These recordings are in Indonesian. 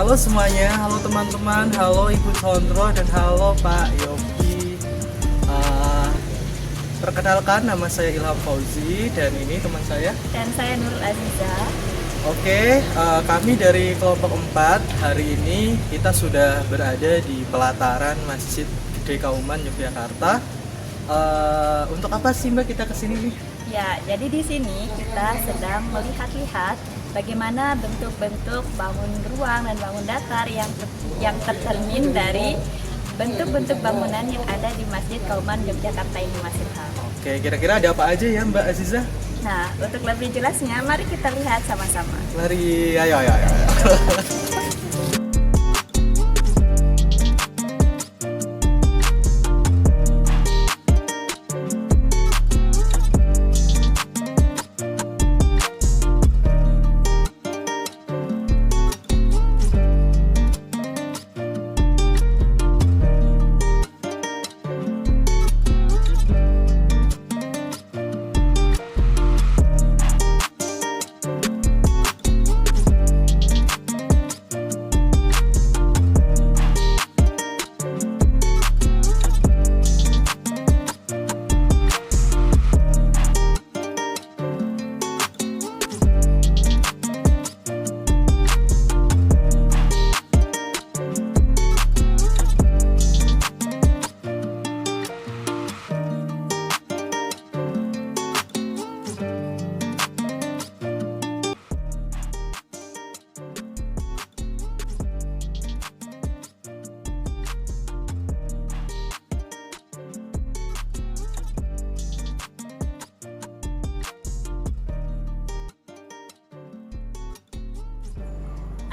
Halo semuanya, halo teman-teman, halo Ibu Condro dan halo Pak Yogi. Eh, Perkenalkan, nama saya Ilham Fauzi dan ini teman saya. Dan saya Nurul Aziza. Oke, kami dari kelompok 4 hari ini kita sudah berada di pelataran Masjid Gede Kauman Yogyakarta. Untuk apa sih Mbak kita kesini nih? Ya, jadi di sini kita sedang melihat-lihat bagaimana bentuk-bentuk bangun ruang dan bangun datar yang tercermin dari bentuk-bentuk bangunan yang ada di Masjid Kauman Yogyakarta ini, Mas Ilham. Oke, kira-kira ada apa aja ya Mbak Aziza? Nah, untuk lebih jelasnya, mari kita lihat sama-sama. Mari, ayo.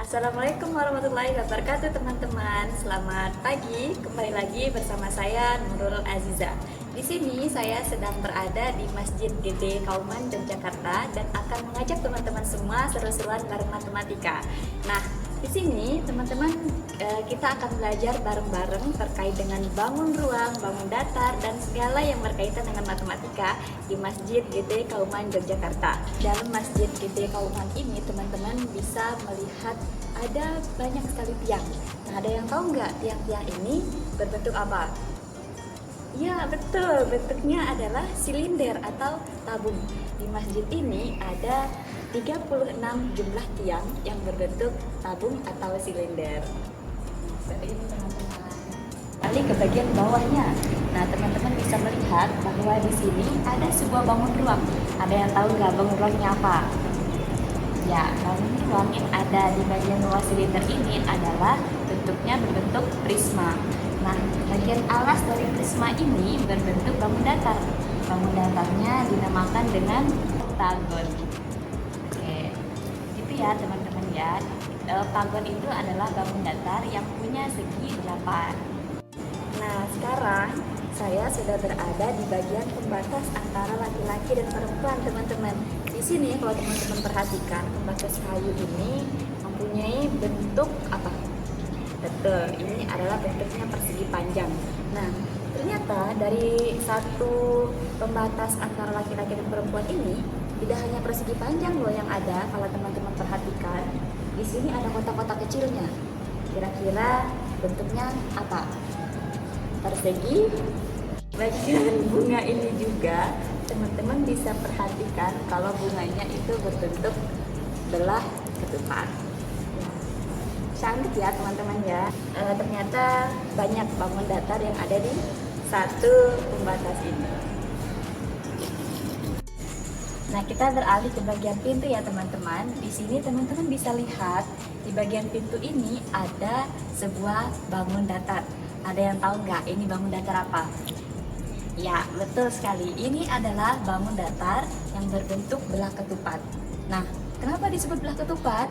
Assalamualaikum warahmatullahi wabarakatuh teman-teman. Selamat pagi. Kembali lagi bersama saya Nurul Aziza. Di sini saya sedang berada di Masjid Gede Kauman Yogyakarta dan akan mengajak teman-teman semua seru-seruan bareng matematika. Nah, di sini teman-teman kita akan belajar bareng-bareng terkait dengan bangun ruang, bangun datar dan segala yang berkaitan dengan matematika di Masjid Gede Kauman Yogyakarta. Dalam Masjid Gede Kauman ini teman-teman bisa melihat ada banyak sekali tiang. Nah, ada yang tahu nggak tiang-tiang ini berbentuk apa? Ya, betul. Bentuknya adalah silinder atau tabung. Di masjid ini ada 36 jumlah tiang yang berbentuk tabung atau silinder. Seperti ini teman-teman. Kali ke bagian bawahnya. Nah, teman-teman bisa melihat bahwa di sini ada sebuah bangun ruang. Ada yang tahu nggak bangun ruangnya apa? Ya, bangun ruang yang ada di bagian bawah silinder ini adalah bentuknya berbentuk prisma. Nah, bagian alas dari prisma ini berbentuk bangun datar. Bangun datarnya dinamakan dengan oktagon. Oke, itu ya teman-teman ya. Oktagon itu adalah bangun datar yang punya segi 8. Nah, sekarang saya sudah berada di bagian pembatas antara laki-laki dan perempuan, teman-teman. Di sini kalau teman-teman perhatikan, pembatas kayu ini mempunyai bentuk apa? Betul, ini adalah bentuknya persegi panjang. Nah, ternyata dari satu pembatas antara laki-laki dan perempuan ini tidak hanya persegi panjang loh yang ada. Kalau teman-teman perhatikan, di sini ada kotak-kotak kecilnya. Kira-kira bentuknya apa? Persegi. Bagian bunga ini juga teman-teman bisa perhatikan kalau bunganya itu berbentuk belah ketupat. Cantik ya teman-teman ya. Ternyata banyak bangun datar yang ada di satu pembatas ini. Nah, kita beralih ke bagian pintu ya teman-teman. Di sini teman-teman bisa lihat di bagian pintu ini ada sebuah bangun datar. Ada yang tahu nggak ini bangun datar apa? Ya, betul sekali. Ini adalah bangun datar yang berbentuk belah ketupat. Nah, kenapa disebut belah ketupat?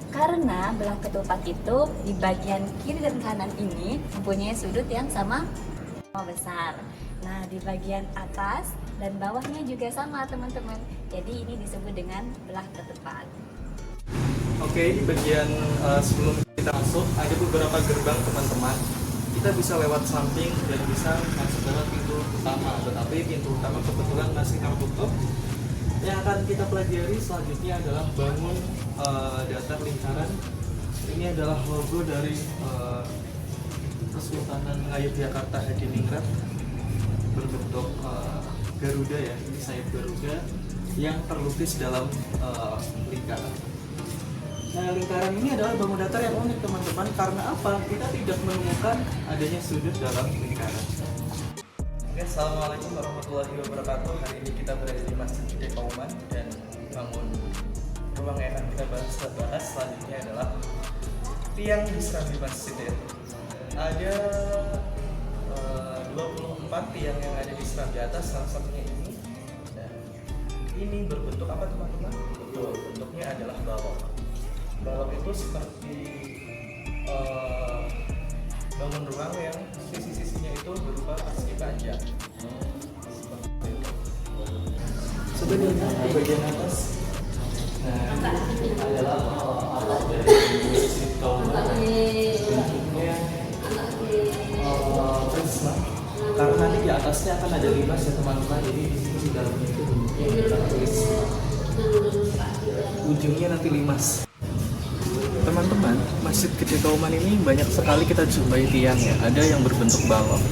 Karena belah ketupat itu di bagian kiri dan kanan ini mempunyai sudut yang sama besar. Nah, di bagian atas dan bawahnya juga sama teman-teman. Jadi ini disebut dengan belah ketupat. Oke, di bagian sebelum kita masuk ada beberapa gerbang teman-teman. Kita bisa lewat samping dan bisa masuk lewat pintu utama. Tetapi pintu utama kebetulan masih tertutup. Yang akan kita pelajari selanjutnya adalah bangun datar lingkaran Ini adalah logo dari Kesultanan Ngayogyakarta Hadiningrat berbentuk Garuda ya, ini sayap Garuda yang terlukis dalam lingkaran. Nah, lingkaran ini adalah bangun datar yang unik teman-teman. Karena apa? Kita tidak menemukan adanya sudut dalam lingkaran. Oke, assalamualaikum warahmatullahi wabarakatuh. Hari ini kita berada di Masjid Gede Kauman dan bangun ruang yang akan kita bahas selanjutnya adalah tiang di serambi masjid ya. Ada 24 tiang yang ada di serambi atas, salah satunya ini. Dan ini berbentuk apa teman-teman? Betul, bentuknya adalah balok. Balok itu seperti bangun ruang yang sisi-sisinya itu berupa persegi panjang. Sebenarnya di bagian atas, nah ini adalah alat dari Masjid Kauman. Bentuknya prisma. Karena nanti di atasnya akan ada limas ya teman-teman. Jadi di sini di dalamnya itu bentuknya tertulis. Ujungnya nanti limas. Teman-teman, Masjid Gede Kauman ini banyak sekali kita jumpai tiang ya. Ada yang berbentuk balok,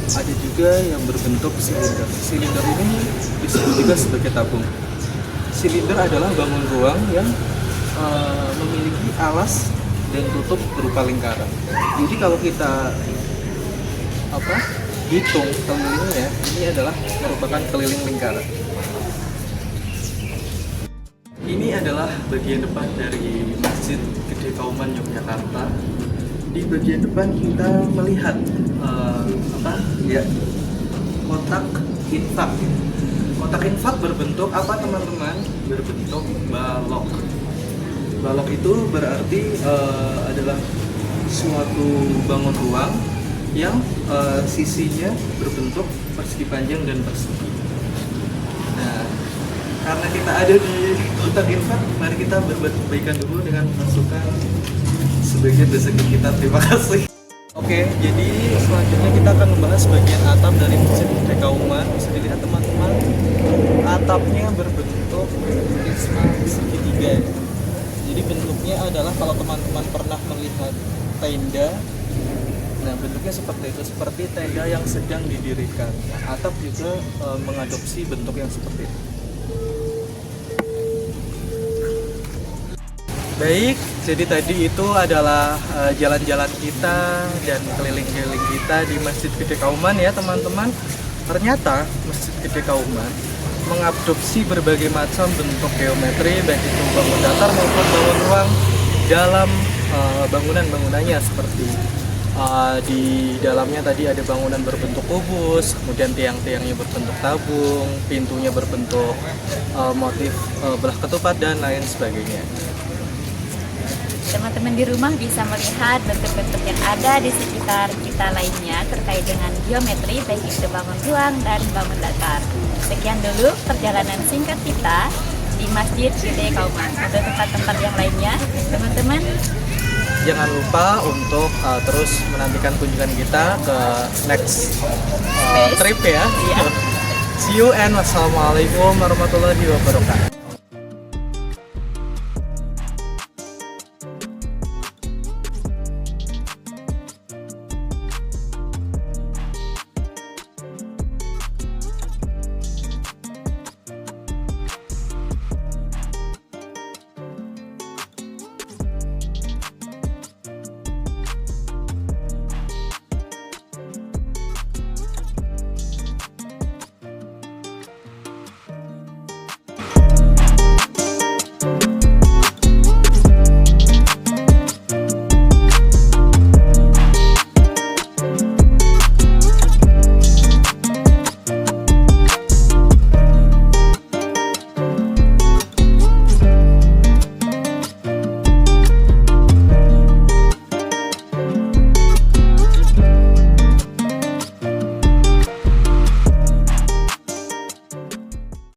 ada juga yang berbentuk silinder. Silinder ini disebut juga sebagai tabung. Silinder adalah bangun ruang yang memiliki alas dan tutup berupa lingkaran. Jadi kalau kita hitung kelilingnya, ini adalah merupakan keliling lingkaran. Ini adalah bagian depan dari Masjid Gede Kauman Yogyakarta. Di bagian depan kita melihat kotak infak. Kotak infak berbentuk apa teman-teman? Berbentuk balok. Balok itu berarti adalah suatu bangun ruang yang sisinya berbentuk persegi panjang dan persegi. Nah, karena kita ada di kotak infak, mari kita berbuat kebaikan dulu dengan memasukkan sebagian rezeki kita. Terima kasih. Oke, jadi selanjutnya kita akan membahas bagian atap dari Masjid Gede Kauman. Bisa dilihat teman-teman, atapnya berbentuk prisma segitiga. Jadi bentuknya adalah kalau teman-teman pernah melihat tenda, nah bentuknya seperti itu, seperti tenda yang sedang didirikan. Nah, atap juga mengadopsi bentuk yang seperti itu. Baik, jadi tadi itu adalah jalan-jalan kita dan keliling-keliling kita di Masjid Gede Kauman ya teman-teman. Ternyata Masjid Gede Kauman mengadopsi berbagai macam bentuk geometri, baik itu bangun datar maupun bangun ruang dalam bangunan-bangunannya. Seperti di dalamnya tadi ada bangunan berbentuk kubus, kemudian tiang-tiangnya berbentuk tabung, pintunya berbentuk motif belah ketupat dan lain sebagainya. Teman-teman di rumah bisa melihat bentuk-bentuk yang ada di sekitar kita lainnya terkait dengan geometri, baik itu bangun ruang dan bangun datar. Sekian dulu perjalanan singkat kita di Masjid Gede Kauman. Untuk tempat-tempat yang lainnya, teman-teman jangan lupa untuk terus menantikan kunjungan kita ke next trip ya. Iya. See you and wassalamualaikum warahmatullahi wabarakatuh.